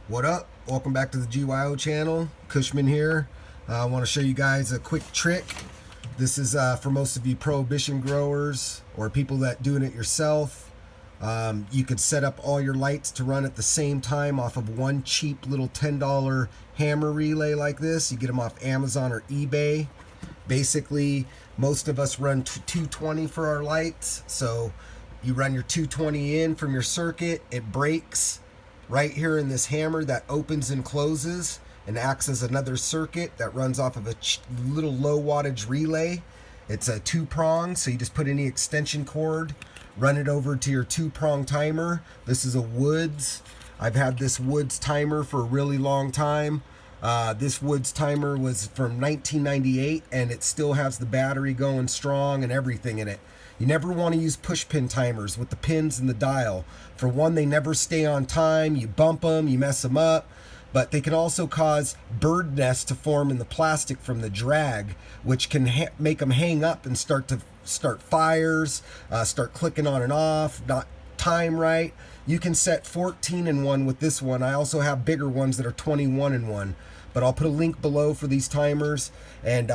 What up? Welcome back to the GYO channel. Kushman here. I want to show you guys a quick trick. This is for most of you prohibition growers or people that doing it yourself. You could set up all your lights to run at the same time off of one cheap little $10 hammer relay like this. You get them off Amazon or eBay. Basically, most of us run 220 for our lights. So you run your 220 in from your circuit, it breaks right here in this hammer that opens and closes and acts as another circuit that runs off of a little low wattage relay. It's a 2-prong, so you just put any extension cord, run it over to your 2-prong timer. This is a Woods. I've had this Woods timer for a really long time. This Woods timer was from 1998 and it still has the battery going strong and everything in it. You never want to use push pin timers with the pins and the dial. For one, they never stay on time. You bump them, you mess them up. But they can also cause bird nests to form in the plastic from the drag, which can make them hang up and start fires, start clicking on and off, not time right. You can set 14 in one with this one. I also have bigger ones that are 21 in one. But I'll put a link below for these timers, and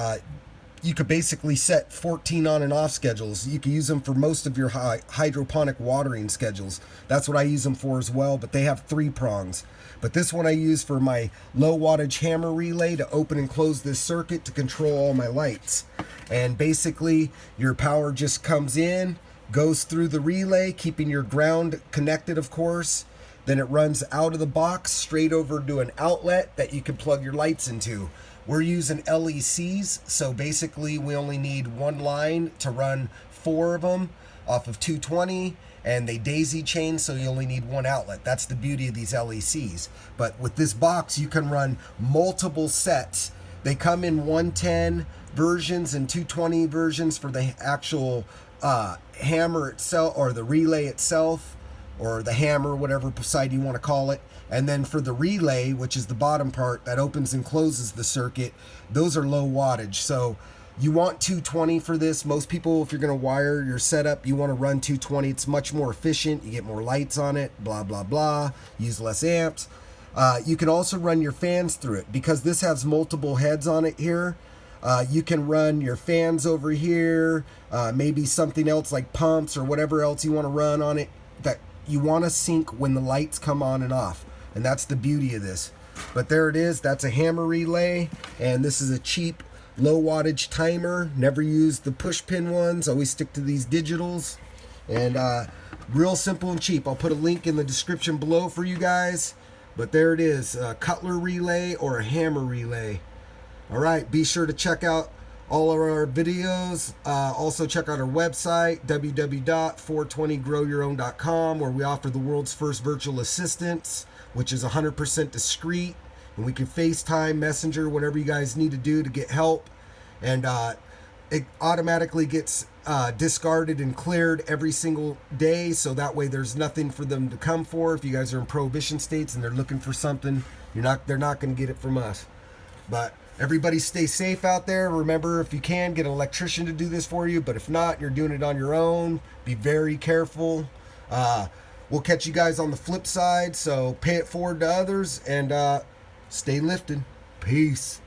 you could basically set 14 on and off schedules. You can use them for most of your hydroponic watering schedules. That's what I use them for as well, but they have 3 prongs. But this one I use for my low wattage hammer relay to open and close this circuit to control all my lights. And basically your power just comes in, goes through the relay, keeping your ground connected, of course. Then it runs out of the box straight over to an outlet that you can plug your lights into. We're using LECs, so basically we only need one line to run 4 of them off of 220, and they daisy chain, so you only need one outlet. That's the beauty of these LECs. But with this box, you can run multiple sets. They come in 110 versions and 220 versions for the actual hammer itself, or the relay itself, or the hammer, whatever side you want to call it. And then for the relay, which is the bottom part that opens and closes the circuit, those are low wattage. So you want 220 for this. Most people, if you're going to wire your setup, you want to run 220. It's much more efficient. You get more lights on it, blah, blah, blah. Use less amps. You can also run your fans through it because this has multiple heads on it here. You can run your fans over here, maybe something else like pumps or whatever else you want to run on it that you want to sync when the lights come on and off. And that's the beauty of this. But there it is. That's a hammer relay. And this is a cheap low wattage timer. Never use the push pin ones. Always stick to these digitals. And real simple and cheap. I'll put a link in the description below for you guys. But there it is. A cutler relay or a hammer relay. All right. Be sure to check out all of our videos. Also check out our website, www.420growyourown.com, where we offer the world's first virtual assistants, which is 100% discreet, and we can FaceTime, Messenger, whatever you guys need to do to get help. And it automatically gets discarded and cleared every single day, so that way there's nothing for them to come for. If you guys are in prohibition states and they're looking for something, they're not going to get it from us. But everybody stay safe out there. Remember, if you can, get an electrician to do this for you. But if not, you're doing it on your own. Be very careful. We'll catch you guys on the flip side. So pay it forward to others and stay lifted. Peace.